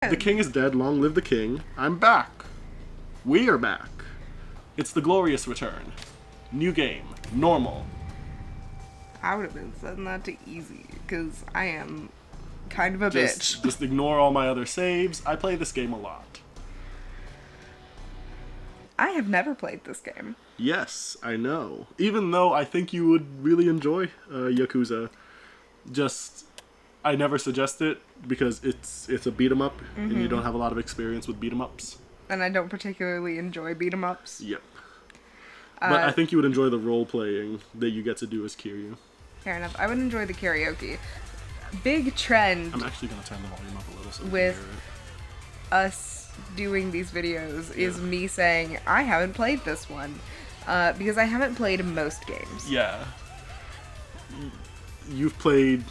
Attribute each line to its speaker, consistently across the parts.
Speaker 1: The king is dead, long live the king. I'm back. We are back. It's the glorious return. New game. Normal.
Speaker 2: I would have been setting that to easy, because I am kind of a bitch.
Speaker 1: Just ignore all my other saves. I play this game a lot.
Speaker 2: I have never played this game.
Speaker 1: Yes, I know. Even though I think you would really enjoy Yakuza. I never suggest it because it's a beat 'em up, and you don't have a lot of experience with beat 'em ups.
Speaker 2: And I don't particularly enjoy beat 'em ups.
Speaker 1: Yep. But I think you would enjoy the role playing that you get to do as Kiryu.
Speaker 2: Fair enough. I would enjoy the karaoke. Big trend.
Speaker 1: I'm actually gonna turn the volume up a little so
Speaker 2: with
Speaker 1: you can hear
Speaker 2: us doing these videos is me saying I haven't played this one because I haven't played most games.
Speaker 1: it. Yeah. You've played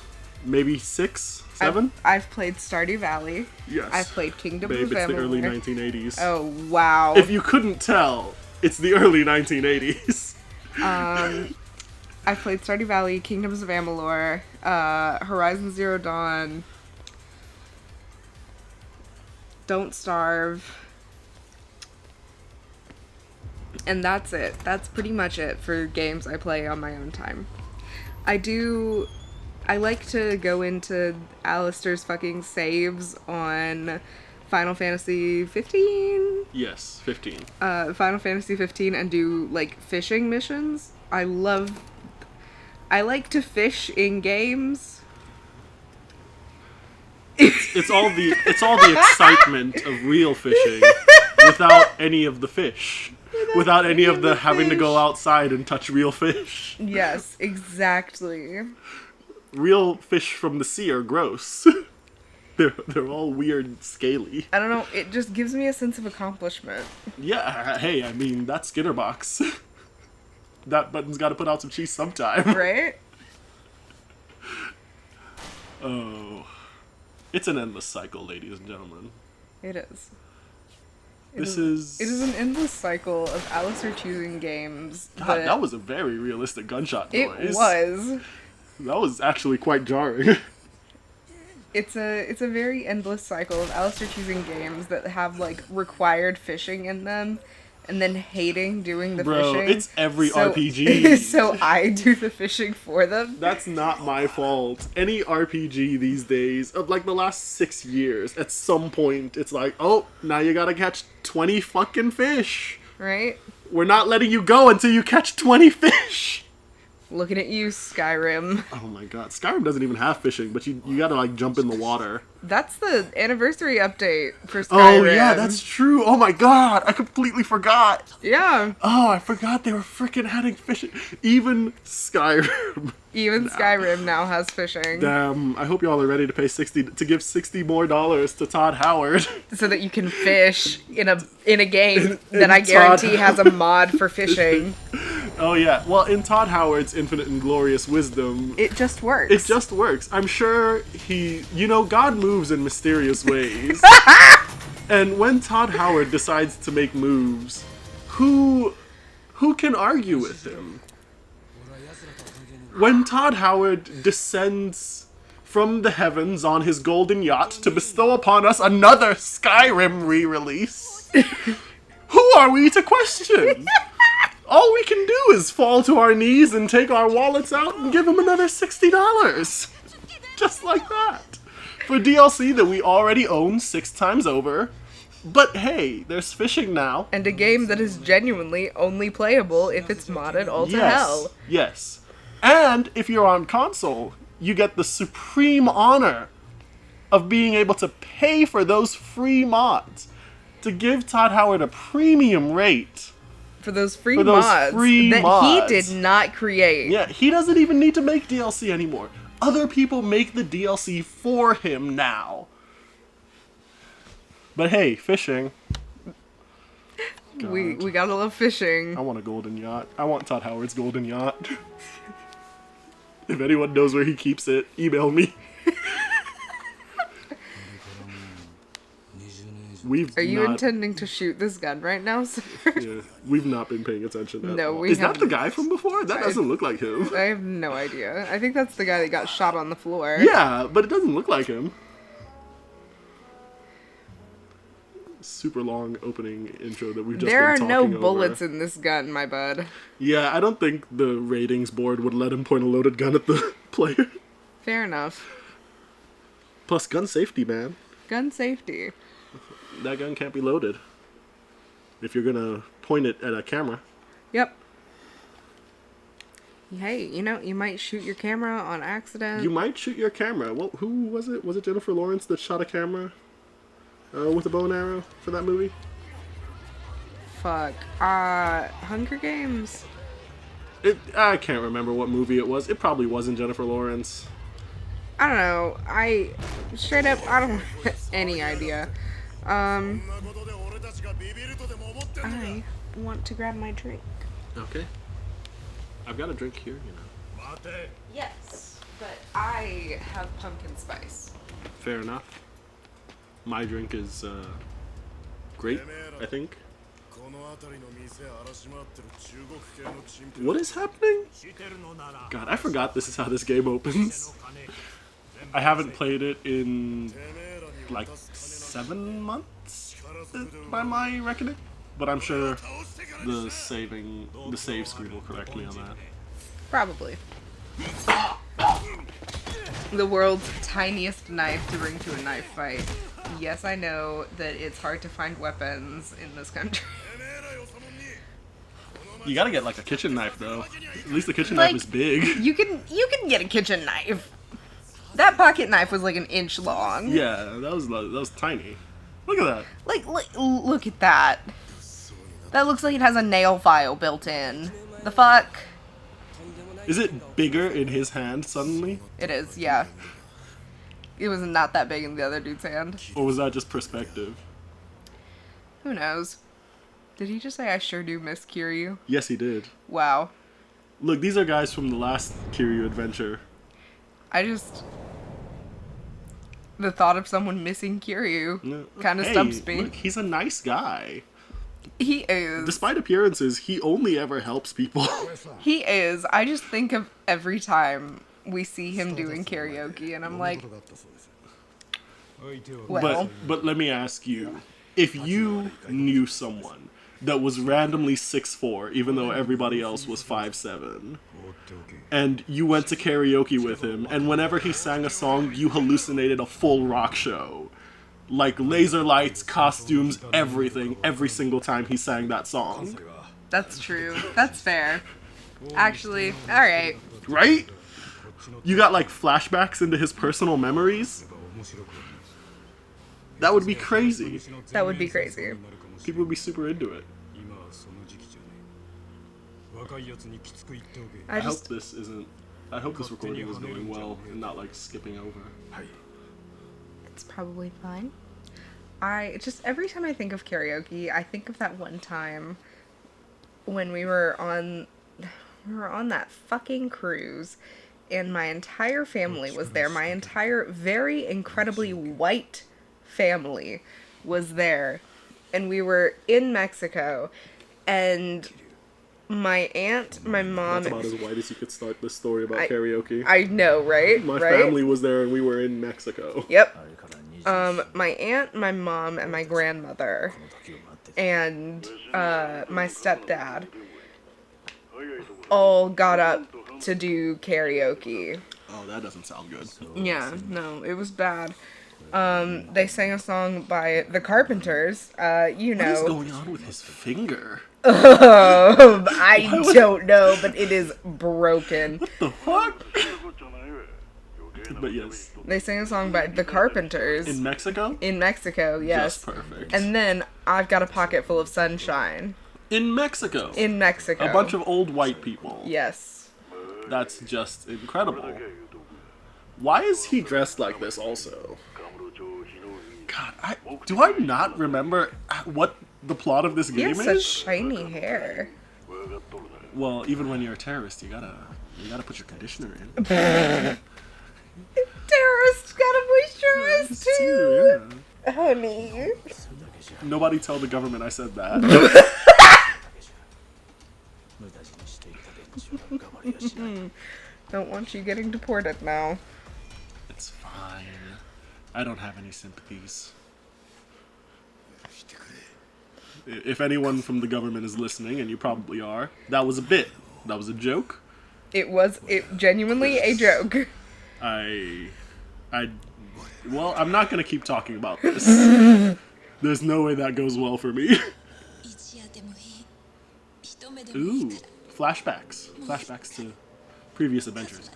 Speaker 1: maybe 6, 7?
Speaker 2: I've played Stardew Valley.
Speaker 1: Yes.
Speaker 2: I've played Kingdom
Speaker 1: Babe,
Speaker 2: of
Speaker 1: it's the
Speaker 2: Amalur.
Speaker 1: early 1980s.
Speaker 2: Oh, wow.
Speaker 1: If you couldn't tell, it's the early 1980s.
Speaker 2: I've played Stardew Valley, Kingdoms of Amalur, Horizon Zero Dawn, Don't Starve, and that's it. That's pretty much it for games I play on my own time. I like to go into Alistair's fucking saves on Final Fantasy 15?
Speaker 1: Yes, 15.
Speaker 2: Final Fantasy 15 and do, like, fishing missions. I like to fish in games.
Speaker 1: It's all the excitement of real fishing without any of the fish. Without any of the having to go outside and touch real fish.
Speaker 2: Yes, exactly.
Speaker 1: Real fish from the sea are gross. They're all weird, scaly.
Speaker 2: I don't know, it just gives me a sense of accomplishment.
Speaker 1: Yeah, hey, I mean, that's Skitterbox. That button's gotta put out some cheese sometime.
Speaker 2: Right?
Speaker 1: Oh. It's an endless cycle, ladies and gentlemen.
Speaker 2: It is.
Speaker 1: It is
Speaker 2: an endless cycle of Alistair choosing games.
Speaker 1: God, that was a very realistic gunshot noise.
Speaker 2: It was.
Speaker 1: That was actually quite jarring.
Speaker 2: It's a very endless cycle of Alistair choosing games that have, like, required fishing in them, and then hating doing the fishing.
Speaker 1: It's every RPG.
Speaker 2: So I do the fishing for them.
Speaker 1: That's not my fault. Any RPG these days, of like the last 6 years, at some point, it's like, oh, now you gotta catch 20 fucking fish.
Speaker 2: Right?
Speaker 1: We're not letting you go until you catch 20 fish.
Speaker 2: Looking at you, Skyrim.
Speaker 1: Oh my god, Skyrim doesn't even have fishing, but you gotta like jump in the water.
Speaker 2: That's the anniversary update for Skyrim.
Speaker 1: Oh yeah, that's true. Oh my god, I completely forgot.
Speaker 2: Yeah.
Speaker 1: Oh, I forgot they were freaking adding fishing. Even Skyrim.
Speaker 2: Skyrim now has fishing.
Speaker 1: Damn, I hope y'all are ready to give $60 more to Todd Howard.
Speaker 2: So that you can fish in a game that I guarantee has a mod for fishing.
Speaker 1: Oh yeah, well in Todd Howard's infinite and glorious wisdom,
Speaker 2: it just works.
Speaker 1: It just works. I'm sure God moves in mysterious ways. And when Todd Howard decides to make moves, who can argue with him? When Todd Howard descends from the heavens on his golden yacht to bestow upon us another Skyrim re-release, who are we to question? All we can do is fall to our knees and take our wallets out and give him another $60. Just like that. For DLC that we already own 6 times over. But hey, there's fishing now.
Speaker 2: And a game that is genuinely only playable if it's modded all to hell.
Speaker 1: Yes. And if you're on console, you get the supreme honor of being able to pay for those free mods. To give Todd Howard a premium rate.
Speaker 2: For those free mods that he did not create.
Speaker 1: Yeah, he doesn't even need to make DLC anymore. Other people make the DLC for him now. But hey, fishing.
Speaker 2: We gotta love fishing.
Speaker 1: I want a golden yacht. I want Todd Howard's golden yacht. If anyone knows where he keeps it, email me.
Speaker 2: Are you intending to shoot this gun right now, sir?
Speaker 1: Yeah, we've not been paying attention at all.
Speaker 2: We
Speaker 1: Is that the guy from before? That doesn't look like him.
Speaker 2: I have no idea. I think that's the guy that got shot on the floor.
Speaker 1: Yeah, but it doesn't look like him. super long opening intro that we've just
Speaker 2: There are
Speaker 1: been
Speaker 2: no
Speaker 1: talking over.
Speaker 2: bullets in this gun, my bud.
Speaker 1: Yeah, I don't think the ratings board would let him point a loaded gun at the player.
Speaker 2: Fair enough.
Speaker 1: Plus, gun safety, man.
Speaker 2: Gun safety.
Speaker 1: That gun can't be loaded if you're gonna point it at a camera.
Speaker 2: Yep. Hey, you know, you might shoot your camera on accident.
Speaker 1: You might shoot your camera. Well, who was it? Was it Jennifer Lawrence that shot a camera with a bow and arrow for that movie?
Speaker 2: Fuck. Hunger Games?
Speaker 1: I can't remember what movie it was. It probably wasn't Jennifer Lawrence.
Speaker 2: I don't know. I don't have any idea. I want to grab my drink.
Speaker 1: Okay. I've got a drink here, you know.
Speaker 2: Yes, but I have pumpkin spice.
Speaker 1: Fair enough. My drink is great, I think. What is happening? God, I forgot this is how this game opens. I haven't played it in like 7 months by my reckoning, but I'm sure the save screen will correct me on that.
Speaker 2: Probably. The world's tiniest knife to bring to a knife fight. Yes, I know that it's hard to find weapons in this country.
Speaker 1: You gotta get like a kitchen knife though. At least the kitchen knife is big.
Speaker 2: You can get a kitchen knife. That pocket knife was like an inch long.
Speaker 1: Yeah, that was tiny. Look at that.
Speaker 2: Like look at that. That looks like it has a nail file built in. The fuck?
Speaker 1: Is it bigger in his hand suddenly?
Speaker 2: It is, yeah. It was not that big in the other dude's hand.
Speaker 1: Or was that just perspective?
Speaker 2: Who knows? Did he just say I sure do miss Kiryu?
Speaker 1: Yes, he did.
Speaker 2: Wow.
Speaker 1: Look, these are guys from the last Kiryu adventure.
Speaker 2: The thought of someone missing Kiryu kind of stumps me.
Speaker 1: Look, he's a nice guy.
Speaker 2: He is.
Speaker 1: Despite appearances, he only ever helps people.
Speaker 2: He is. I just think of every time we see him doing karaoke, and I'm like, well.
Speaker 1: But let me ask you, if you knew someone that was randomly 6'4", even though everybody else was 5'7", and you went to karaoke with him, and whenever he sang a song, you hallucinated a full rock show. Like laser lights, costumes, everything, every single time he sang that song.
Speaker 2: That's true. That's fair. Actually, alright.
Speaker 1: Right? You got like flashbacks into his personal memories? That would be crazy.
Speaker 2: That would be crazy.
Speaker 1: People would be super into it. I hope this recording is going well and not like skipping over.
Speaker 2: It's probably fine. Every time I think of karaoke, I think of that one time when we were on that fucking cruise, and my entire family was there. My entire very incredibly white family was there, and we were in Mexico, and my aunt, my mom...
Speaker 1: That's about as white as you could start this story about karaoke.
Speaker 2: I know, right?
Speaker 1: My family was there and we were in Mexico.
Speaker 2: Yep. My aunt, my mom, and my grandmother, and my stepdad all got up to do karaoke.
Speaker 1: Oh, that doesn't sound good.
Speaker 2: Yeah, no, it was bad. They sang a song by the Carpenters, you know.
Speaker 1: What is going on with his finger?
Speaker 2: I don't know, but it is broken.
Speaker 1: What the fuck? But yes.
Speaker 2: They sang a song by the Carpenters.
Speaker 1: In Mexico?
Speaker 2: In Mexico, yes.
Speaker 1: Just perfect.
Speaker 2: And then I've Got a Pocket Full of Sunshine.
Speaker 1: In Mexico?
Speaker 2: In Mexico.
Speaker 1: A bunch of old white people.
Speaker 2: Yes.
Speaker 1: That's just incredible. Why is he dressed like this also? God, do I not remember what the plot of this game is?
Speaker 2: He has such shiny hair.
Speaker 1: Well, even when you're a terrorist, you gotta put your conditioner in.
Speaker 2: Terrorists gotta moisturize too.
Speaker 1: Yeah.
Speaker 2: Honey.
Speaker 1: Nobody tell the government I said that.
Speaker 2: Don't want you getting deported now.
Speaker 1: It's fine. I don't have any sympathies. If anyone from the government is listening, and you probably are, that was a bit. That was a joke.
Speaker 2: It was genuinely a joke.
Speaker 1: Well, I'm not gonna keep talking about this. There's no way that goes well for me. Ooh, flashbacks. Flashbacks to previous adventures.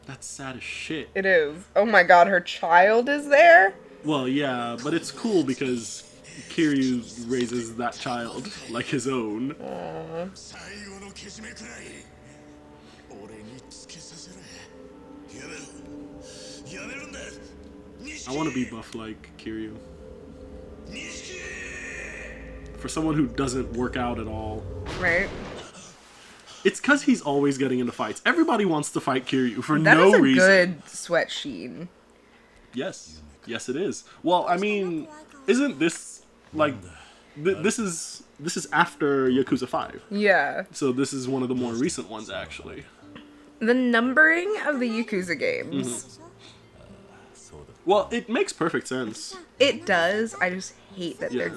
Speaker 1: That's sad as shit.
Speaker 2: It is. Oh my god, her child is there?
Speaker 1: Well, yeah, but it's cool because Kiryu raises that child like his own. I want to be buff like Kiryu. For someone who doesn't work out at all.
Speaker 2: Right?
Speaker 1: It's because he's always getting into fights. Everybody wants to fight Kiryu for
Speaker 2: That
Speaker 1: no
Speaker 2: is a
Speaker 1: reason.
Speaker 2: good sweat sheen.
Speaker 1: Yes. Yes, it is. Well, I mean, isn't this, like, this is after Yakuza 5.
Speaker 2: Yeah.
Speaker 1: So this is one of the more recent ones, actually.
Speaker 2: The numbering of the Yakuza games.
Speaker 1: Well, it makes perfect sense.
Speaker 2: It does. I just hate that
Speaker 1: Yeah.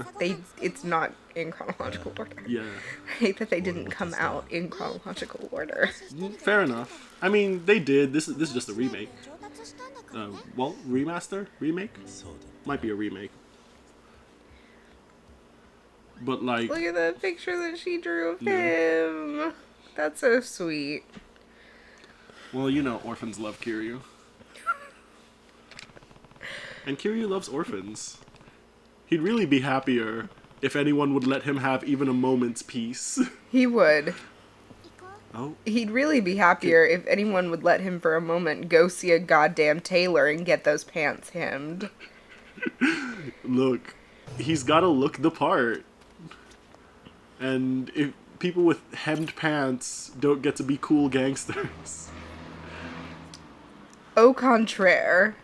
Speaker 2: it's not in chronological order.
Speaker 1: Yeah.
Speaker 2: I hate that they didn't come out in chronological order.
Speaker 1: Fair enough. I mean, they did. This is just a remake. Well, remaster? Remake? Might be a remake. But, like...
Speaker 2: Look at the picture that she drew of
Speaker 1: Yeah.
Speaker 2: him. That's so sweet.
Speaker 1: Well, you know orphans love Kiryu. And Kiryu loves orphans. He'd really be happier if anyone would let him have even a moment's peace.
Speaker 2: He would.
Speaker 1: Oh,
Speaker 2: He'd really be happier if anyone would let him for a moment go see a goddamn tailor and get those pants hemmed.
Speaker 1: look. He's gotta look the part. And if people with hemmed pants don't get to be cool gangsters.
Speaker 2: Au contraire.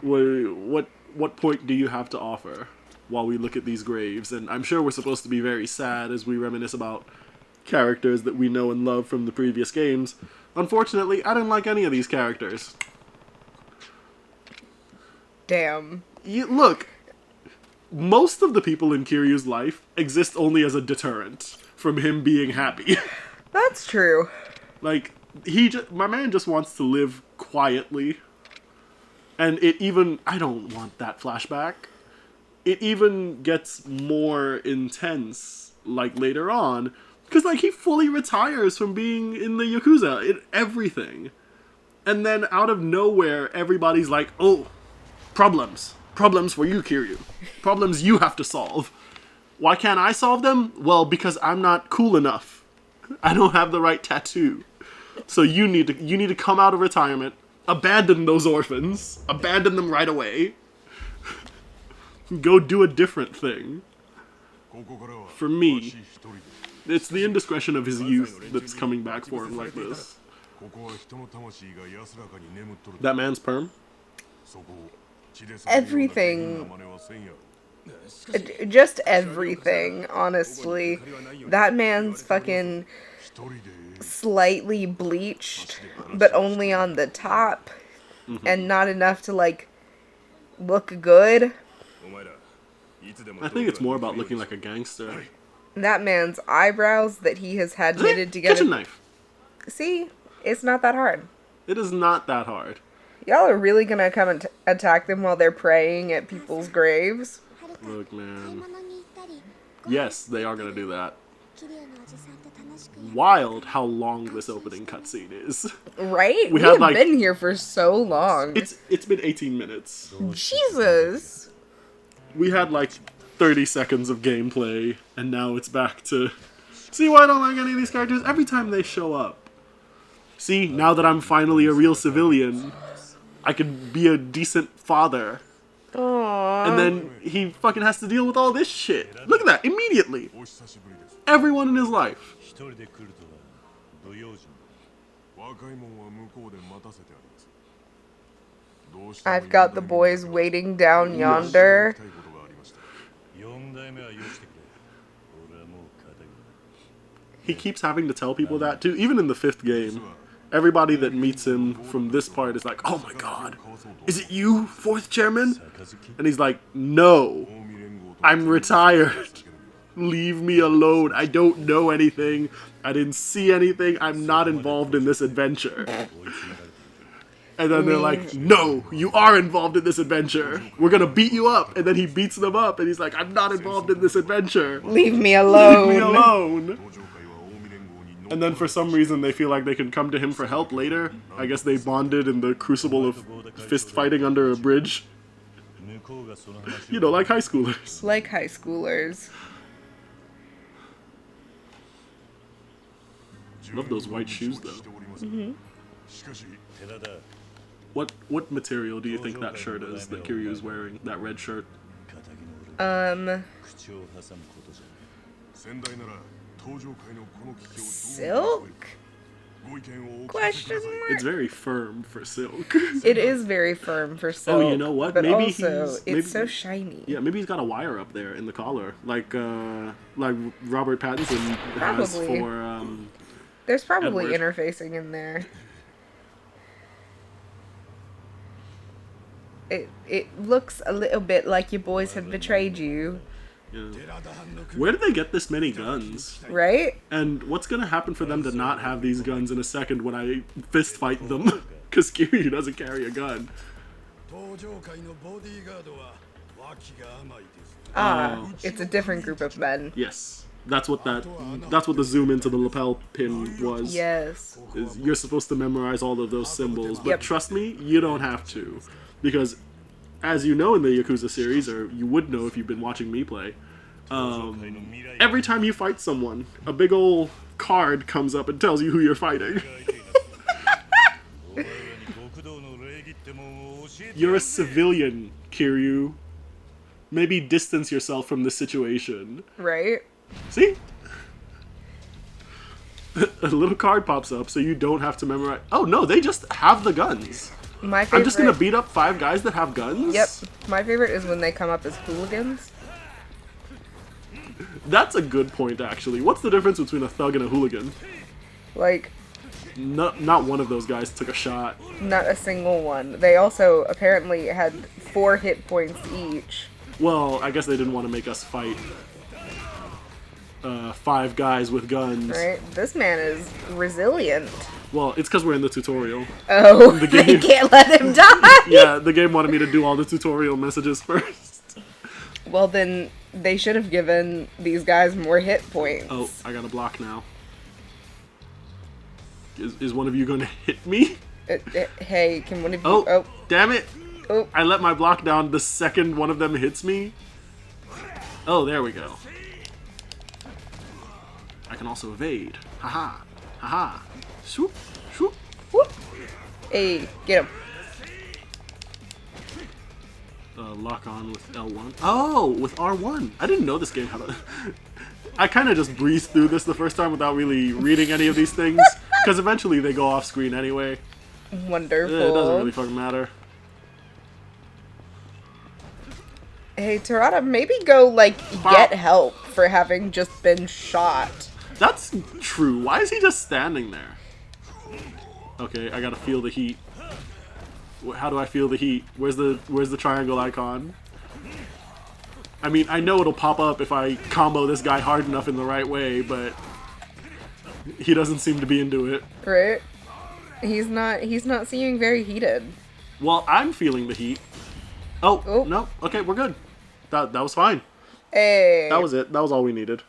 Speaker 1: What point do you have to offer while we look at these graves? And I'm sure we're supposed to be very sad as we reminisce about characters that we know and love from the previous games. Unfortunately, I didn't like any of these characters.
Speaker 2: Damn.
Speaker 1: Look, most of the people in Kiryu's life exist only as a deterrent from him being happy.
Speaker 2: That's true.
Speaker 1: Like, my man just wants to live quietly. And I don't want that flashback. It even gets more intense, like, later on. Because, like, he fully retires from being in the Yakuza, in everything. And then, out of nowhere, everybody's like, oh, problems. Problems for you, Kiryu. Problems you have to solve. Why can't I solve them? Well, because I'm not cool enough. I don't have the right tattoo. So you need to come out of retirement, abandon those orphans, abandon them right away, go do a different thing. For me, it's the indiscretion of his youth that's coming back for him like this. That man's perm?
Speaker 2: Everything. Just everything, honestly. That man's fucking slightly bleached, but only on the top, and not enough to, like, look good.
Speaker 1: I think it's more about looking like a gangster.
Speaker 2: That man's eyebrows that he has had knitted together.
Speaker 1: Kitchen knife.
Speaker 2: See? It's not that hard.
Speaker 1: It is not that hard.
Speaker 2: Y'all are really gonna come and attack them while they're praying at people's graves?
Speaker 1: Look, man. Yes, they are gonna do that. Wild how long this opening cutscene is.
Speaker 2: Right? We
Speaker 1: had,
Speaker 2: have
Speaker 1: like-
Speaker 2: been here for so long.
Speaker 1: It's been 18 minutes.
Speaker 2: Jesus!
Speaker 1: We had like 30 seconds of gameplay, and now it's back to... See why I don't like any of these characters? Every time they show up. See, now that I'm finally a real civilian, I can be a decent father.
Speaker 2: Aww.
Speaker 1: And then he fucking has to deal with all this shit. Look at that, immediately. Everyone in his life.
Speaker 2: I've got the boys waiting down yonder.
Speaker 1: He keeps having to tell people that too, even in the 5th game. Everybody that meets him from this part is like, oh my god, is it you, fourth chairman? And he's like, no, I'm retired. Leave me alone. I don't know anything. I didn't see anything. I'm not involved in this adventure. And then they're like, no, you are involved in this adventure. We're going to beat you up. And then he beats them up and he's like, I'm not involved in this adventure.
Speaker 2: Leave me alone.
Speaker 1: Leave me alone. And then for some reason they feel like they can come to him for help later. I guess they bonded in the crucible of fist fighting under a bridge. You know, like high schoolers.
Speaker 2: Like high schoolers.
Speaker 1: Love those white shoes though.
Speaker 2: Mm-hmm.
Speaker 1: What material do you think that shirt is that Kiryu is wearing? That red shirt?
Speaker 2: Silk? Question mark?
Speaker 1: It's very firm for silk.
Speaker 2: It is very firm for silk.
Speaker 1: Oh, you know what?
Speaker 2: But
Speaker 1: Maybe
Speaker 2: also,
Speaker 1: maybe,
Speaker 2: it's so shiny.
Speaker 1: Yeah, maybe he's got a wire up there in the collar, like Robert Pattinson has
Speaker 2: Probably.
Speaker 1: for.
Speaker 2: There's probably
Speaker 1: Edward.
Speaker 2: interfacing in there. It looks a little bit like your boys have betrayed you,
Speaker 1: Yeah. Where did they get this many guns?
Speaker 2: right?
Speaker 1: And what's gonna happen for them to not have these guns in a second when I fist fight them? Because Kiryu doesn't carry a gun.
Speaker 2: It's a different group of men.
Speaker 1: Yes, that's what the zoom into the lapel pin was.
Speaker 2: Yes.
Speaker 1: Is you're supposed to memorize all of those symbols, but
Speaker 2: Yep.
Speaker 1: trust me, you don't have to, because as you know in the Yakuza series, or you would know if you've been watching me play, every time you fight someone, a big old card comes up and tells you who you're fighting. You're a civilian, Kiryu. Maybe distance yourself from the situation.
Speaker 2: Right?
Speaker 1: See? A little card pops up so you don't have to memorize. Oh no, they just have the guns.
Speaker 2: My favorite.
Speaker 1: I'm just gonna beat up 5 guys that have guns?
Speaker 2: Yep. My favorite is when they come up as hooligans.
Speaker 1: That's a good point, actually. What's the difference between a thug and a hooligan?
Speaker 2: Like,
Speaker 1: Not one of those guys took a shot.
Speaker 2: not a single one. They also apparently had 4 hit points each.
Speaker 1: Well, I guess they didn't want to make us fight 5 guys with guns.
Speaker 2: Right? This man is resilient.
Speaker 1: Well, it's because we're in the tutorial.
Speaker 2: Oh,
Speaker 1: The
Speaker 2: they
Speaker 1: game-
Speaker 2: can't let him die.
Speaker 1: Yeah, the game wanted me to do all the tutorial messages first.
Speaker 2: Well, then they should have given these guys more hit points.
Speaker 1: Oh, I got a block now. Is one of you going to hit me?
Speaker 2: Hey, can one of you...
Speaker 1: Oh,
Speaker 2: Oh,
Speaker 1: damn it!
Speaker 2: oh.
Speaker 1: I let my block down the second one of them hits me. Oh, there we go. I can also evade. Haha. Haha. Swoop. Swoop.
Speaker 2: Whoop. Hey, get him.
Speaker 1: Lock on with L1. Oh, with R1. I didn't know this game had a... I kind of just breezed through this the first time without really reading any of these things. Because eventually they go off screen anyway.
Speaker 2: Wonderful.
Speaker 1: It doesn't really fucking matter.
Speaker 2: Hey, Tarada, maybe go, like, get help for having just been shot.
Speaker 1: That's true. Why is he just standing there? Okay, I gotta feel the heat. How do I feel the heat? Where's the triangle icon? I mean, I know it'll pop up if I combo this guy hard enough in the right way, but he doesn't seem to be into it.
Speaker 2: Right? He's not seeming very heated.
Speaker 1: Well, I'm feeling the heat. Oh,
Speaker 2: Oh.
Speaker 1: no. Okay, we're good. That was fine.
Speaker 2: Hey.
Speaker 1: That was it. That was all we needed.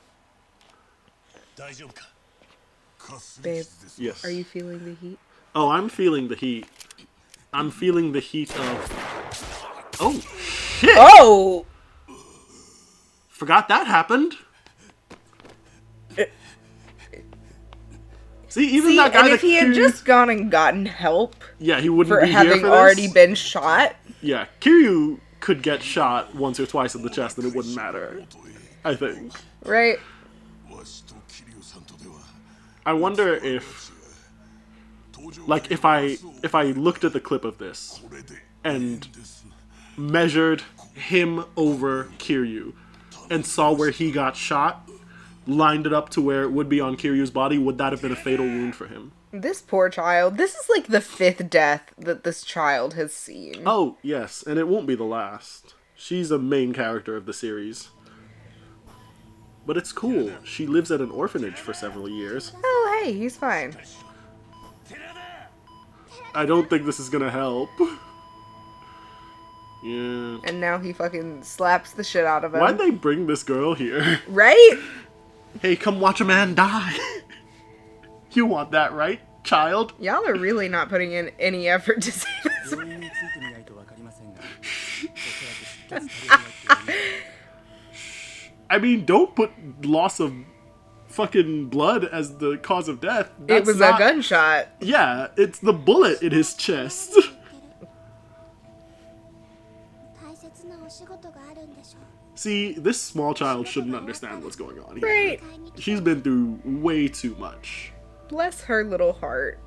Speaker 2: Babe,
Speaker 1: Yes.
Speaker 2: are you feeling the heat?
Speaker 1: Oh, I'm feeling the heat. I'm feeling the heat of... Oh, shit!
Speaker 2: Oh!
Speaker 1: Forgot that happened. See, even
Speaker 2: See,
Speaker 1: that guy
Speaker 2: and
Speaker 1: that
Speaker 2: if he had
Speaker 1: Kiryu-
Speaker 2: just gone and gotten help
Speaker 1: yeah, he wouldn't
Speaker 2: for
Speaker 1: be here
Speaker 2: having
Speaker 1: for this.
Speaker 2: already been shot,
Speaker 1: Yeah, Kiryu could get shot once or twice in the chest and it wouldn't matter. I think.
Speaker 2: right?
Speaker 1: I wonder if, like, if I looked at the clip of this and measured him over Kiryu and saw where he got shot, lined it up to where it would be on Kiryu's body, would that have been a fatal wound for him?
Speaker 2: This poor child. This is like the 5th death that this child has seen.
Speaker 1: Oh, yes, and it won't be the last. She's a main character of the series. But it's cool. She lives at an orphanage for several years.
Speaker 2: Oh, hey, he's fine.
Speaker 1: I don't think this is gonna help. Yeah.
Speaker 2: And now he fucking slaps the shit out of him.
Speaker 1: Why'd they bring this girl here?
Speaker 2: Right?
Speaker 1: Hey, come watch a man die. You want that, right, child?
Speaker 2: Y'all are really not putting in any effort to save this.
Speaker 1: I mean, don't put loss of fucking blood as the cause of death.
Speaker 2: It was a gunshot.
Speaker 1: Yeah, it's the bullet in his chest. See, this small child shouldn't understand what's going on here.
Speaker 2: Right.
Speaker 1: She's been through way too much.
Speaker 2: Bless her little heart.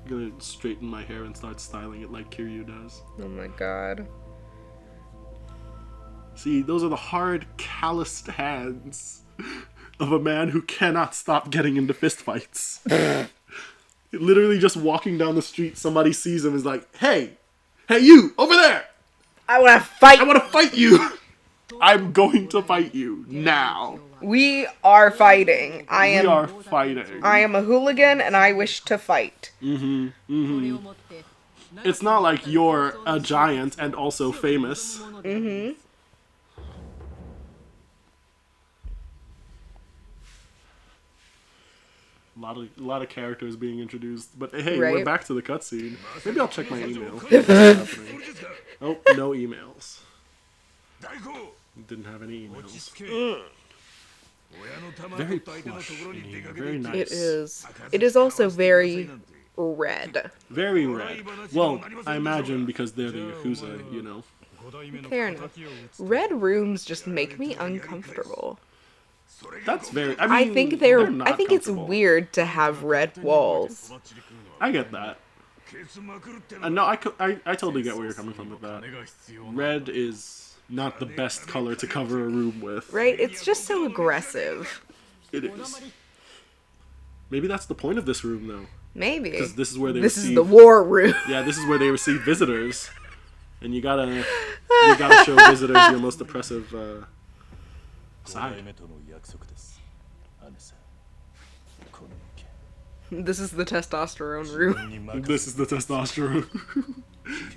Speaker 1: I'm gonna straighten my hair and start styling it like Kiryu does.
Speaker 2: Oh my god.
Speaker 1: See, those are the hard, calloused hands of a man who cannot stop getting into fistfights. Literally just walking down the street, somebody sees him and is like, hey, you, over there!
Speaker 2: I wanna fight!
Speaker 1: I wanna fight you! I'm going to fight you, now.
Speaker 2: We are fighting.
Speaker 1: We are fighting.
Speaker 2: I am a hooligan and I wish to fight.
Speaker 1: It's not like you're a giant and also famous. A lot of characters being introduced, but hey, we're
Speaker 2: Right.
Speaker 1: back to the cutscene. Maybe I'll check my email. Oh, no emails. Didn't have any emails. Very plush in here, very nice.
Speaker 2: It is. It is also very red.
Speaker 1: Very red. Well, I imagine because they're the Yakuza, you know.
Speaker 2: Fair enough. Red rooms just make me uncomfortable.
Speaker 1: That's very. I
Speaker 2: I
Speaker 1: mean,
Speaker 2: think
Speaker 1: not
Speaker 2: I think it's
Speaker 1: comfortable.
Speaker 2: weird to have red walls.
Speaker 1: I get that. No, I totally get where you're coming from with that. Red is not the best color to cover a room with.
Speaker 2: Right? It's just so aggressive.
Speaker 1: It is. Maybe that's the point of this room, though.
Speaker 2: Maybe.
Speaker 1: Because this is where they
Speaker 2: This
Speaker 1: receive.
Speaker 2: is the war room.
Speaker 1: Yeah, this is where they receive visitors, and you gotta show visitors your most oppressive side.
Speaker 2: This is the testosterone room.
Speaker 1: This is the testosterone.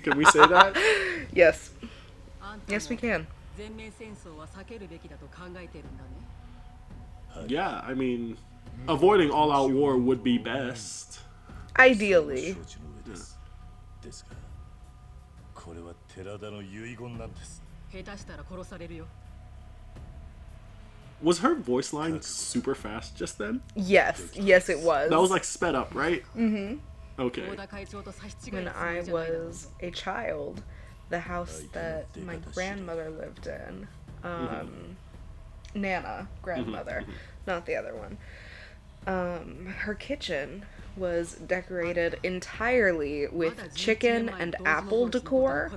Speaker 1: Can we say that?
Speaker 2: Yes. Yes, we can.
Speaker 1: Yeah, I mean, avoiding all-out war would be best.
Speaker 2: Ideally.
Speaker 1: Was her voice line super fast just then?
Speaker 2: Yes. Yes, it was.
Speaker 1: That was like sped up, right? Mm-hmm. Okay.
Speaker 2: When I was a child, the house that my grandmother lived in, Nana, grandmother, not the other one, her kitchen was decorated entirely with chicken and apple decor.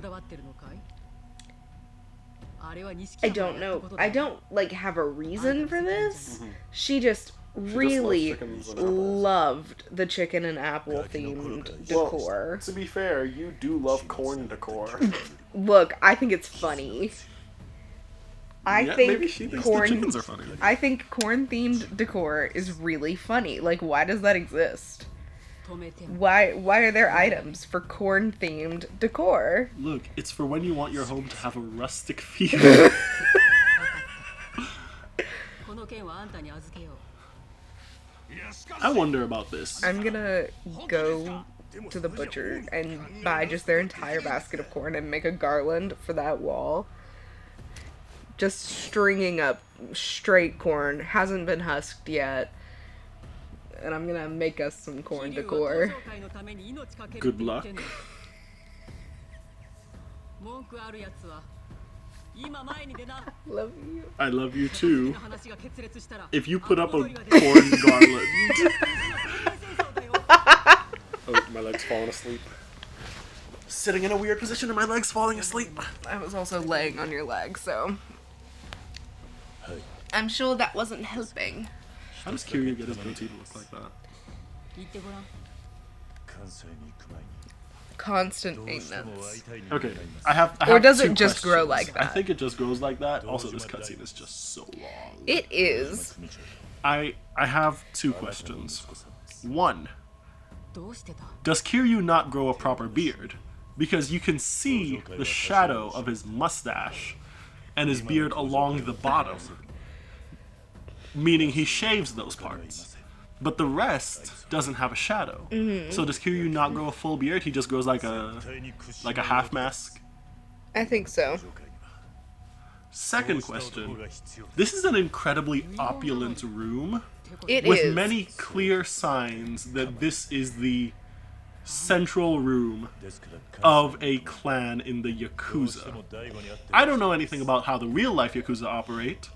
Speaker 2: I don't know. I don't have a reason for this. She just really
Speaker 1: chickens and apples.
Speaker 2: loved the chicken and apple themed decor.
Speaker 1: Well, to be fair, you do love corn decor.
Speaker 2: Look, I think it's funny. I
Speaker 1: Yeah,
Speaker 2: think
Speaker 1: maybe she thinks
Speaker 2: corn.
Speaker 1: the chickens are funny.
Speaker 2: I think corn themed decor is really funny. Like, why does that exist? Why are there items for corn themed decor?
Speaker 1: Look, it's for when you want your home to have a rustic feel. I wonder about this.
Speaker 2: I'm gonna go to the butcher and buy just their entire basket of corn and make a garland for that wall. Just stringing up straight corn. Hasn't been husked yet. And I'm gonna make us some corn decor.
Speaker 1: Good luck.
Speaker 2: Love you.
Speaker 1: I love you too. If you put up a corn garland. Oh, my leg's falling asleep. Sitting in a weird position and my leg's falling asleep.
Speaker 2: I was also laying on your leg, so I'm sure that wasn't helping.
Speaker 1: How does Kiryu get his goatee to look like that?
Speaker 2: Constant maintenance.
Speaker 1: Okay, I have
Speaker 2: Or does
Speaker 1: two
Speaker 2: it just grow
Speaker 1: questions.
Speaker 2: like that?
Speaker 1: I think it just grows like that. Also, this cutscene is just so long.
Speaker 2: It is.
Speaker 1: I have two questions. One, does Kiryu not grow a proper beard? Because you can see the shadow of his mustache and his beard along the bottom, meaning he shaves those parts. But the rest doesn't have a shadow. So does Kiryu not grow a full beard? He just grows like a half mask?
Speaker 2: I think so.
Speaker 1: Second question. This is an incredibly opulent room
Speaker 2: It
Speaker 1: with
Speaker 2: is.
Speaker 1: many clear signs that this is the central room of a clan in the Yakuza. I don't know anything about how the real life Yakuza operate.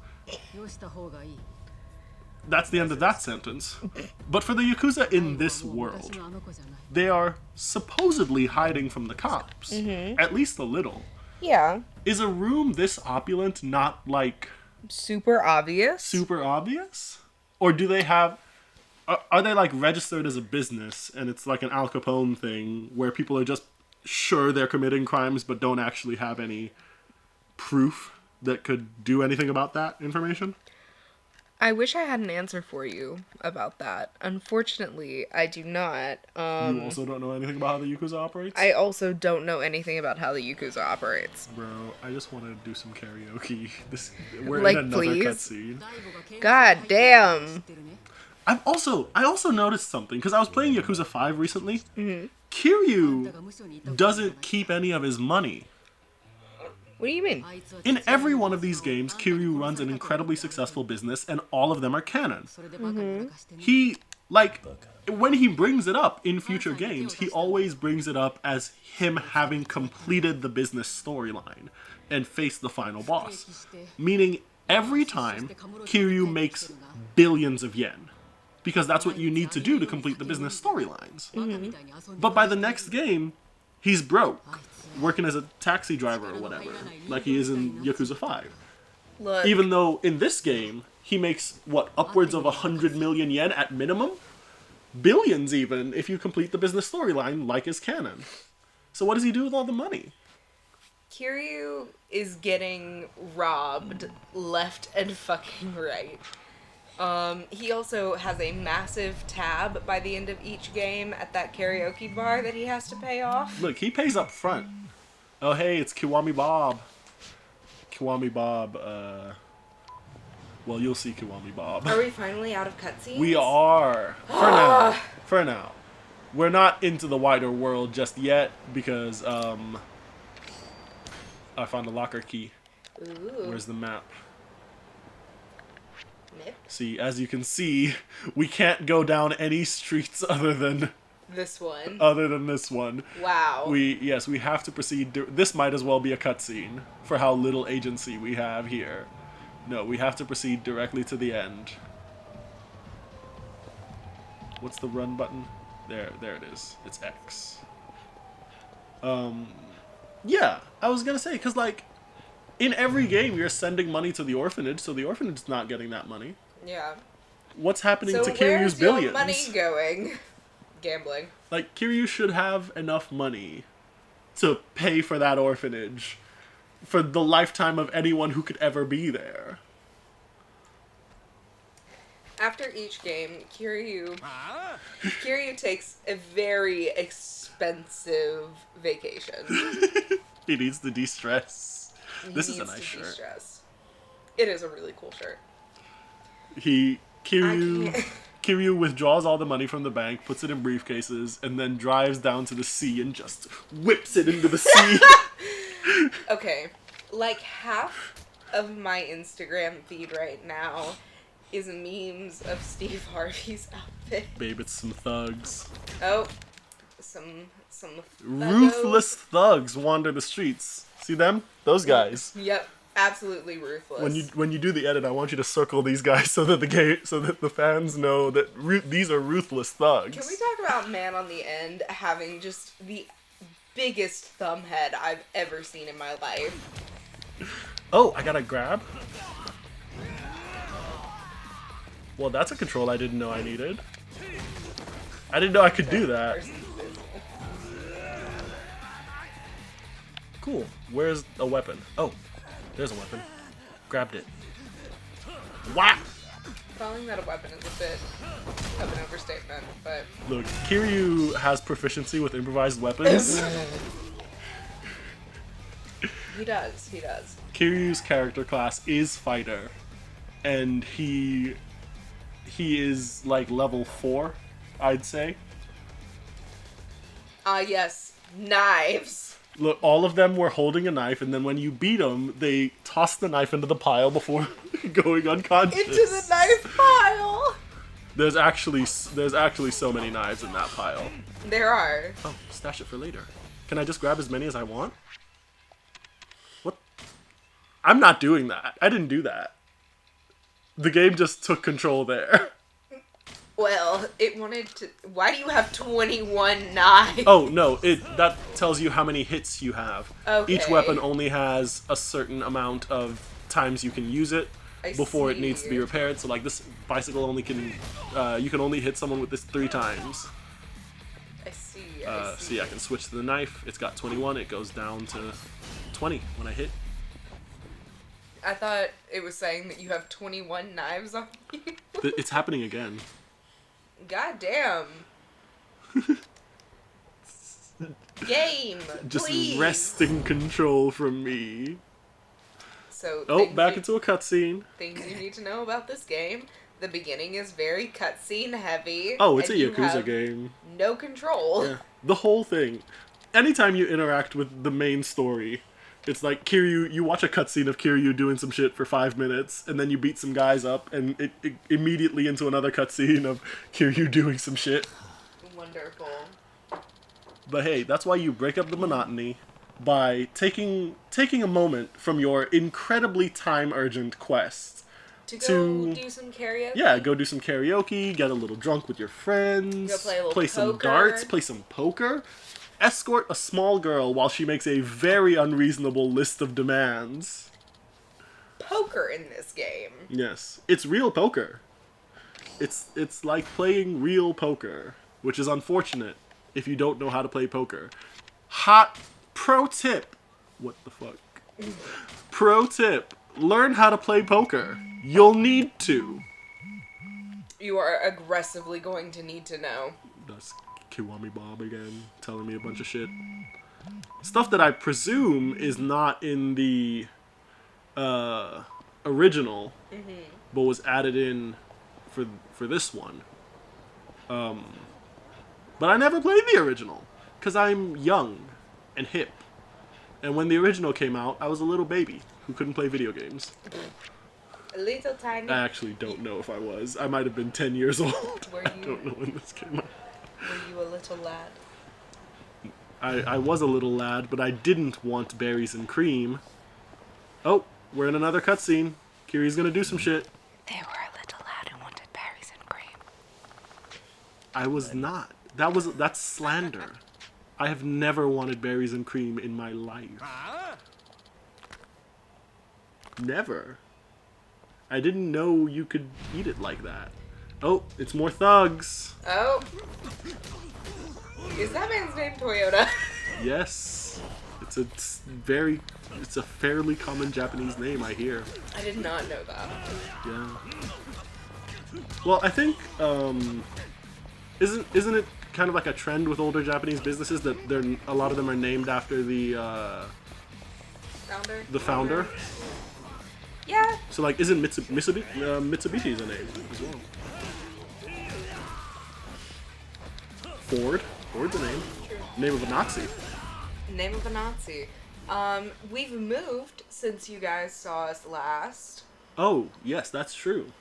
Speaker 1: That's the end of that sentence. But for the Yakuza in this world, they are supposedly hiding from the cops. At least a little.
Speaker 2: Yeah.
Speaker 1: Is a room this opulent not, like,
Speaker 2: Super obvious.
Speaker 1: super obvious? Or do they have... Are they, like, registered as a business, and it's like an Al Capone thing, where people are just sure they're committing crimes but don't actually have any proof that could do anything about that information?
Speaker 2: I wish I had an answer for you about that. Unfortunately, I do not.
Speaker 1: You also don't know anything about how the Yakuza operates?
Speaker 2: I also don't know anything about how the Yakuza operates.
Speaker 1: Bro, I just want to do some karaoke. We're
Speaker 2: Like,
Speaker 1: in another
Speaker 2: please?
Speaker 1: cutscene.
Speaker 2: God damn.
Speaker 1: I also noticed something, because I was playing Yakuza 5 recently. Kiryu doesn't keep any of his money.
Speaker 2: What do you mean?
Speaker 1: In every one of these games, Kiryu runs an incredibly successful business, and all of them are canon. He, like, when he brings it up in future games, he always brings it up as him having completed the business storyline and faced the final boss. Meaning, every time, Kiryu makes billions of yen. Because that's what you need to do to complete the business storylines. But by the next game, he's broke. Working as a taxi driver or whatever, like he is in Yakuza 5.
Speaker 2: Look.
Speaker 1: Even though in this game, he makes, what, upwards of 100 million yen at minimum? Billions even, if you complete the business storyline, like is canon. So what does he do with all the money?
Speaker 2: Kiryu is getting robbed left and fucking right. He also has a massive tab by the end of each game at that karaoke bar that he has to pay off.
Speaker 1: Look, he pays up front. Oh, hey, it's Kiwami Bob. Kiwami Bob, well, you'll see Kiwami Bob.
Speaker 2: Are we finally out of cutscenes?
Speaker 1: We are. For now. For now. We're not into the wider world just yet because, I found a locker key.
Speaker 2: Ooh.
Speaker 1: Where's the map?
Speaker 2: Nip.
Speaker 1: See, as you can see, we can't go down any streets other than
Speaker 2: This one.
Speaker 1: this one.
Speaker 2: Wow.
Speaker 1: We have to proceed. This might as well be a cutscene for how little agency we have here. No, we have to proceed directly to the end. What's the run button? There it is. It's X. Yeah, I was gonna say, because, like, in every game you're sending money to the orphanage, so the orphanage is not getting that money.
Speaker 2: Yeah.
Speaker 1: What's happening
Speaker 2: So
Speaker 1: to Kiryu's
Speaker 2: where's
Speaker 1: billions?
Speaker 2: your money going? Gambling.
Speaker 1: Like, Kiryu should have enough money to pay for that orphanage for the lifetime of anyone who could ever be there.
Speaker 2: After each game, Kiryu takes a very expensive vacation.
Speaker 1: He needs to de-stress. This is a
Speaker 2: Needs
Speaker 1: nice
Speaker 2: to
Speaker 1: shirt.
Speaker 2: de-stress. It is a really cool shirt.
Speaker 1: Kiryu withdraws all the money from the bank, puts it in briefcases, and then drives down to the sea and just whips it into the sea.
Speaker 2: Okay, like half of my Instagram feed right now is memes of Steve Harvey's outfit.
Speaker 1: Babe, it's some thugs.
Speaker 2: Oh, some
Speaker 1: Ruthless thugs wander the streets. See them? Those guys.
Speaker 2: Yep, absolutely ruthless.
Speaker 1: When you do the edit, I want you to circle these guys so that the fans know that these are ruthless thugs.
Speaker 2: Can we talk about Man on the End having just the biggest thumb head I've ever seen in my life?
Speaker 1: Oh, I got a grab. Well, that's a control I didn't know I needed. I didn't know I could do that. Cool. Where's a weapon? Oh, there's a weapon. Grabbed it. Whap!
Speaker 2: Calling that a weapon is a bit of an overstatement, but...
Speaker 1: Look, Kiryu has proficiency with improvised weapons.
Speaker 2: He does.
Speaker 1: Kiryu's character class is fighter, and he is like level 4, I'd say.
Speaker 2: Yes. Knives.
Speaker 1: Look, all of them were holding a knife, and then when you beat them, they toss the knife into the pile before going unconscious.
Speaker 2: Into the knife pile!
Speaker 1: There's actually so many knives in that pile.
Speaker 2: There are.
Speaker 1: Oh, stash it for later. Can I just grab as many as I want? What? I'm not doing that. I didn't do that. The game just took control there.
Speaker 2: Well, it wanted to... Why do you have 21 knives?
Speaker 1: Oh, no. That tells you how many hits you have.
Speaker 2: Okay.
Speaker 1: Each weapon only has a certain amount of times you can use it before it needs to be repaired. So, like, this bicycle only can... you can only hit someone with this 3 times.
Speaker 2: I see.
Speaker 1: So, yeah, I can switch to the knife. It's got 21. It goes down to 20 when I hit.
Speaker 2: I thought it was saying that you have 21 knives on you.
Speaker 1: It's happening again.
Speaker 2: God damn. Game,
Speaker 1: Just
Speaker 2: please.
Speaker 1: wresting control from me.
Speaker 2: So
Speaker 1: Back into a cutscene.
Speaker 2: Things you need to know about this game. The beginning is very cutscene heavy.
Speaker 1: Oh, it's a
Speaker 2: and you
Speaker 1: Yakuza
Speaker 2: have
Speaker 1: game.
Speaker 2: No control.
Speaker 1: Yeah. The whole thing. Anytime you interact with the main story, it's like Kiryu, you watch a cutscene of Kiryu doing some shit for 5 minutes, and then you beat some guys up, and it immediately into another cutscene of Kiryu doing some shit.
Speaker 2: Wonderful.
Speaker 1: But hey, that's why you break up the monotony by taking a moment from your incredibly time-urgent quest
Speaker 2: To go do some karaoke?
Speaker 1: Yeah, go do some karaoke, get a little drunk with your friends,
Speaker 2: Go play a little
Speaker 1: some
Speaker 2: poker.
Speaker 1: darts, play some poker, escort a small girl while she makes a very unreasonable list of demands.
Speaker 2: Poker in this game.
Speaker 1: Yes, it's real poker. It's like playing real poker, which is unfortunate if you don't know how to play poker. Hot pro tip. What the fuck? Pro tip. Learn how to play poker. You'll need to.
Speaker 2: You are aggressively going to need to know.
Speaker 1: That's Kiwami Bob again, telling me a bunch of shit. Stuff that I presume is not in the original, but was added in for this one. But I never played the original, because I'm young and hip. And when the original came out, I was a little baby who couldn't play video games.
Speaker 2: A little tiny.
Speaker 1: I actually don't know if I was. I might have been 10 years old.
Speaker 2: Were
Speaker 1: I don't know when this came out.
Speaker 2: Were you a little lad?
Speaker 1: I was a little lad, but I didn't want berries and cream. Oh, we're in another cutscene. Kiryu's gonna do some shit.
Speaker 2: They were a little lad who wanted berries and cream.
Speaker 1: I was not. That's slander. I have never wanted berries and cream in my life. Never. I didn't know you could eat it like that. Oh, it's more thugs.
Speaker 2: Oh. Is that man's name Toyota?
Speaker 1: Yes. It's a fairly common Japanese name, I hear.
Speaker 2: I did not know that.
Speaker 1: Yeah. Well, I think isn't it kind of like a trend with older Japanese businesses that a lot of them are named after the founder?
Speaker 2: Yeah.
Speaker 1: So like, isn't Mitsubishi's a name as well? Ford's a name.
Speaker 2: True.
Speaker 1: Name of a Nazi.
Speaker 2: Name of a Nazi. We've moved since you guys saw us last.
Speaker 1: Oh, yes, that's true.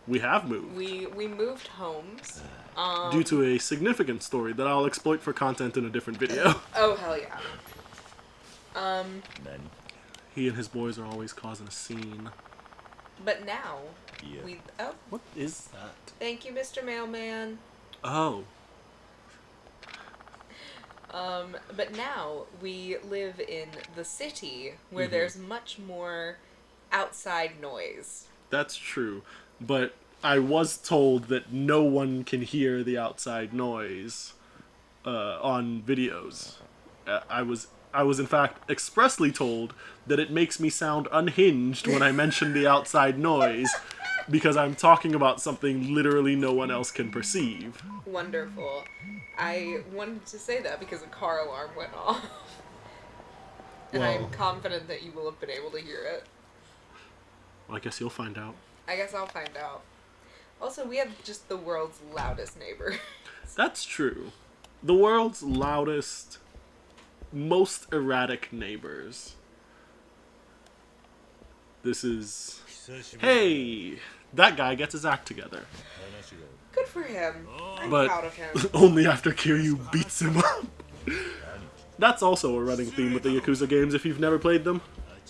Speaker 1: We have moved.
Speaker 2: We moved homes.
Speaker 1: Due to a significant story that I'll exploit for content in a different video.
Speaker 2: Oh, hell yeah.
Speaker 1: He and his boys are always causing a scene.
Speaker 2: But now,
Speaker 3: Yeah.
Speaker 2: Oh,
Speaker 1: What is that?
Speaker 2: thank you, Mr. Mailman.
Speaker 1: Oh.
Speaker 2: But now we live in the city where there's much more outside noise.
Speaker 1: That's true. But I was told that no one can hear the outside noise on videos. I was in fact expressly told that it makes me sound unhinged when I mention the outside noise because I'm talking about something literally no one else can perceive.
Speaker 2: Wonderful. I wanted to say that because a car alarm went off. And
Speaker 1: Well,
Speaker 2: I'm confident that you will have been able to hear it.
Speaker 1: well, I guess you'll find out.
Speaker 2: I guess I'll find out. Also, we have just the world's loudest neighbor.
Speaker 1: That's true. The world's loudest, most erratic neighbors. This is... Hey! That guy gets his act together.
Speaker 2: Good for him. I'm
Speaker 1: But
Speaker 2: proud of him.
Speaker 1: only after Kiryu beats him up. That's also a running theme with the Yakuza games if you've never played them.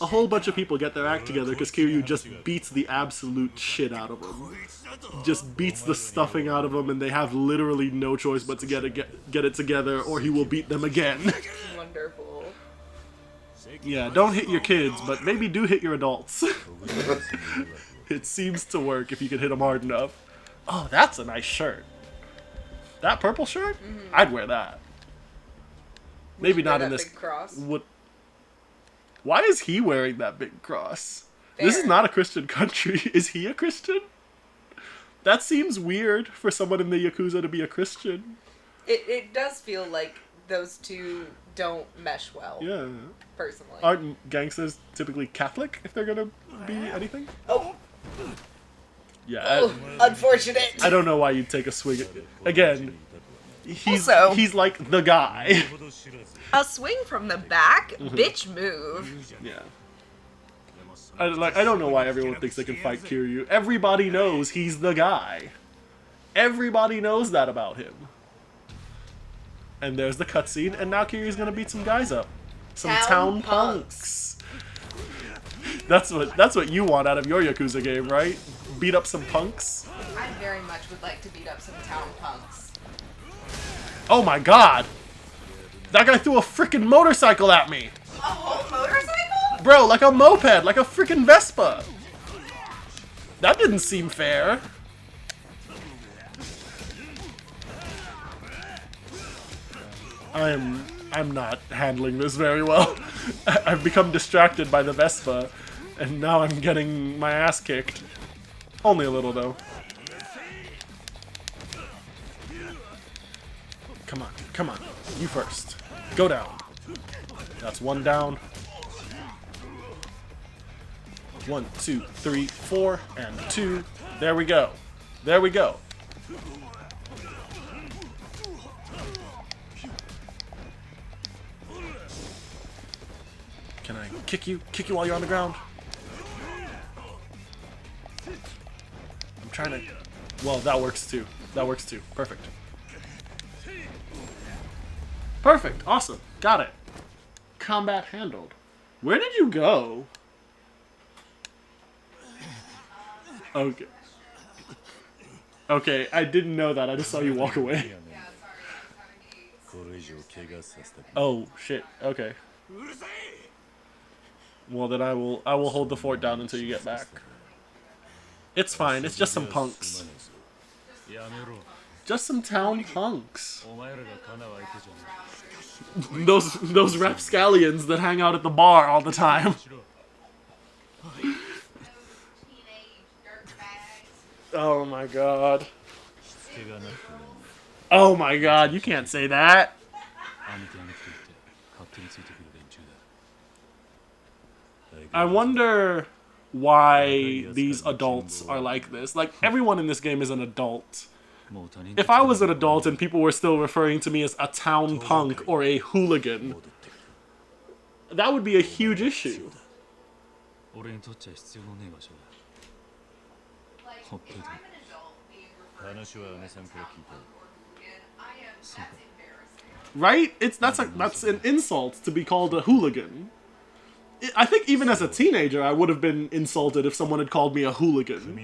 Speaker 1: A whole bunch of people get their act together because Kiryu just beats the absolute shit out of them. Just beats the stuffing out of them, and they have literally no choice but to get it together, or he will beat them again.
Speaker 2: Wonderful.
Speaker 1: Yeah, don't hit your kids, but maybe do hit your adults. It seems to work if you can hit them hard enough. Oh, that's a nice shirt. That purple shirt?
Speaker 2: Mm-hmm.
Speaker 1: I'd wear that. Maybe
Speaker 2: Wear
Speaker 1: not
Speaker 2: that
Speaker 1: in this.
Speaker 2: big cross.
Speaker 1: What? Why is he wearing that big cross? This is
Speaker 2: Fair.
Speaker 1: not a Christian country. Is he a Christian? That seems weird for someone in the Yakuza to be a Christian.
Speaker 2: It does feel like those two don't mesh well.
Speaker 1: Yeah.
Speaker 2: Personally.
Speaker 1: Aren't gangsters typically Catholic if they're gonna be anything?
Speaker 2: Oh,
Speaker 1: Yeah.
Speaker 2: unfortunate.
Speaker 1: I don't know why you'd take a swing at Again, he's
Speaker 2: Also-
Speaker 1: he's like the guy.
Speaker 2: A swing from the back?
Speaker 1: Mm-hmm.
Speaker 2: Bitch move.
Speaker 1: Yeah. I don't know why everyone thinks they can fight Kiryu. Everybody knows he's the guy. Everybody knows that about him. And there's the cutscene, and now Kiryu's gonna beat some guys up. Some town punks. That's what you want out of your Yakuza game, right? Beat up some punks?
Speaker 2: I very much would like to beat up some town punks.
Speaker 1: Oh my god! That guy threw a freaking motorcycle at me!
Speaker 2: A whole motorcycle?
Speaker 1: Bro, like a moped, like a freaking Vespa! That didn't seem fair. I'm not handling this very well. I've become distracted by the Vespa, and now I'm getting my ass kicked. Only a little, though. Come on. You first. Go down. That's one down. 1, 2, 3, 4, and 2. There we go. There we go. Can I kick you? Kick you while you're on the ground? I'm trying to... Well, that works too. That works too. Perfect. Perfect. Awesome. Got it. Combat handled. Where did you go? Okay. Okay, I didn't know that. I just saw you walk away. Oh, shit. Okay. Well, then I will hold the fort down until you get back. It's fine. It's just some punks. Just some town punks. Those rapscallions that hang out at the bar all the time. Oh my god. Oh my god, you can't say that. I wonder why these adults are like this. Like, everyone in this game is an adult. If I was an adult and people were still referring to me as a town punk or a hooligan, that would be a huge issue. Right? That's an insult to be called a hooligan. I think even as a teenager, I would have been insulted if someone had called me a hooligan.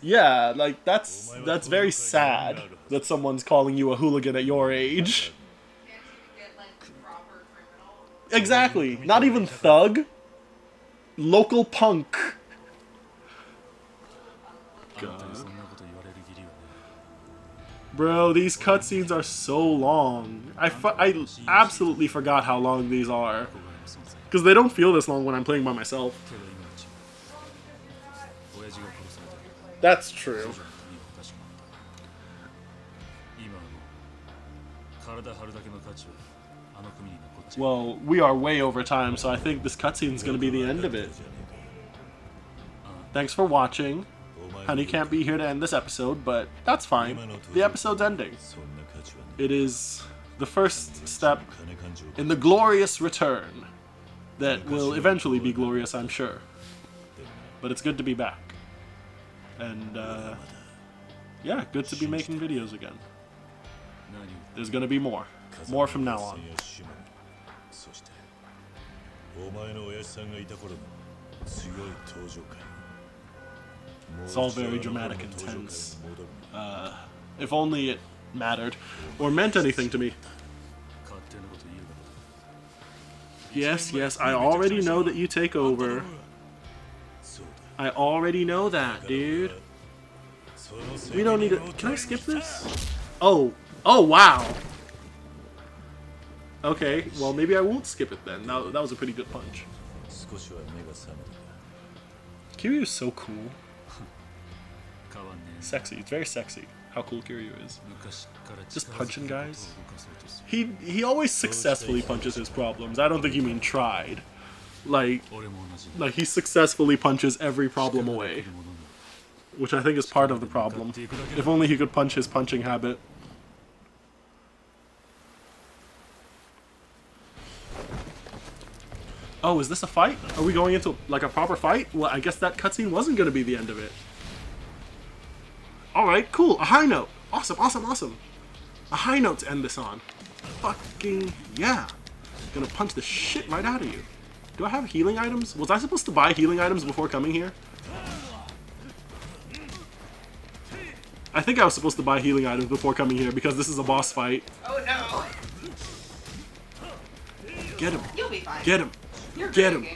Speaker 1: Yeah, like that's very sad that someone's calling you a hooligan at your age. Exactly. Not even thug. local punk. God. Bro, these cutscenes are so long. I absolutely forgot how long these are. Because they don't feel this long when I'm playing by myself. That's true. Well, we are way over time, so I think this cutscene is going to be the end of it. Thanks for watching. Honey can't be here to end this episode, but that's fine. The episode's ending. It is the first step in the glorious return that will eventually be glorious, I'm sure. But it's good to be back. And, yeah, good to be making videos again. There's gonna be more. More from now on. It's all very dramatic and tense. If only it mattered, or meant anything to me. Yes, yes, I already know that you take over. I already know that, dude. We don't need to... Can I skip this? Oh. Oh, wow. Okay, well, maybe I won't skip it then. That was a pretty good punch. Kiryu is so cool. Sexy. It's very sexy how cool Kiryu is. Just punching guys. He always successfully punches his problems. I don't think you mean tried. Like he successfully punches every problem away. Which I think is part of the problem. If only he could punch his punching habit. Oh, is this a fight? Are we going into like a proper fight? Well, I guess that cutscene wasn't going to be the end of it. Alright, cool. A high note. Awesome, awesome, awesome. A high note to end this on. Fucking yeah. Gonna punch the shit right out of you. Do I have healing items? Was I supposed to buy healing items before coming here? I think I was supposed to buy healing items before coming here because this is a boss fight.
Speaker 2: Oh no.
Speaker 1: Get him.
Speaker 2: You'll be fine.
Speaker 1: Get him.
Speaker 2: You're
Speaker 1: Get
Speaker 2: good
Speaker 1: him.
Speaker 2: at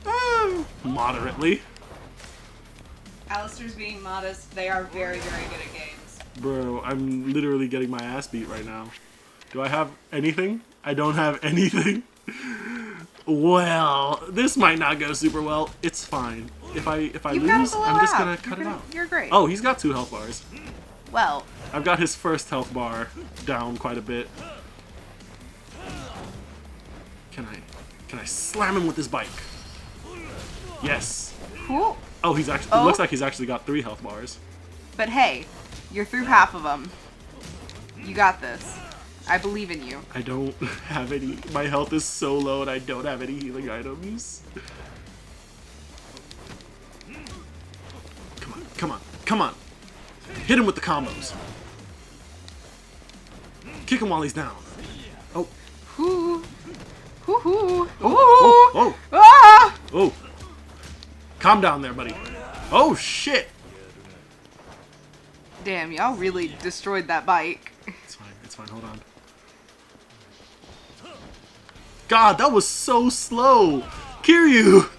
Speaker 2: games.
Speaker 1: Moderately.
Speaker 2: Alistair's being modest. They are very, very good at games.
Speaker 1: Bro, I'm literally getting my ass beat right now. Do I have anything? I don't have anything. Well, this might not go super well. It's fine. If I lose, I'm just gonna cut it out.
Speaker 2: You're great.
Speaker 1: Oh, he's got 2 health bars.
Speaker 2: Well,
Speaker 1: I've got his first health bar down quite a bit. Can I slam him with this bike? Yes.
Speaker 2: cool.
Speaker 1: Oh, he's actually. It looks like he's actually got 3 health bars.
Speaker 2: But hey, you're through half of them. You got this. I believe in you.
Speaker 1: I don't have any. My health is so low and I don't have any healing items. Come on, come on, come on. Hit him with the combos. Kick him while he's down. Oh.
Speaker 2: Hoo. Hoo hoo.
Speaker 1: Oh, oh, oh.
Speaker 2: Ah!
Speaker 1: Oh. Calm down there, buddy. Oh, shit.
Speaker 2: Damn, y'all really destroyed that bike.
Speaker 1: It's fine, it's fine. Hold on. God, that was so slow. Kiryu.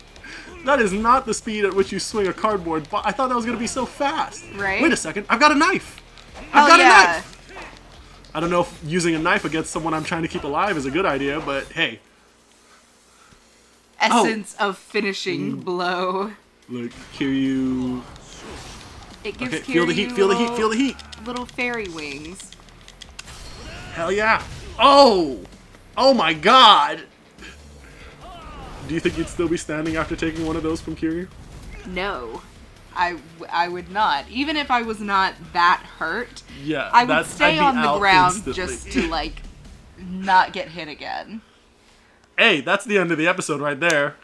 Speaker 1: That is not the speed at which you swing a cardboard. I thought that was going to be so fast.
Speaker 2: Right?
Speaker 1: Wait a second. I've got a knife.
Speaker 2: Hell
Speaker 1: I've got
Speaker 2: yeah.
Speaker 1: a knife. I don't know if using a knife against someone I'm trying to keep alive is a good idea, but hey.
Speaker 2: Essence of finishing blow.
Speaker 1: Look, Kiryu.
Speaker 2: It gives
Speaker 1: Okay,
Speaker 2: Kiryu
Speaker 1: feel the heat, feel the heat, feel the heat.
Speaker 2: Little fairy wings.
Speaker 1: Hell yeah. Oh! Oh my god! Do you think you'd still be standing after taking one of those from Kiryu?
Speaker 2: No. I would not. Even if I was not that hurt,
Speaker 1: Yeah,
Speaker 2: I would
Speaker 1: I'd
Speaker 2: stay
Speaker 1: be
Speaker 2: on the
Speaker 1: out
Speaker 2: ground
Speaker 1: instantly.
Speaker 2: just to, like, not get hit again.
Speaker 1: Hey, that's the end of the episode right there.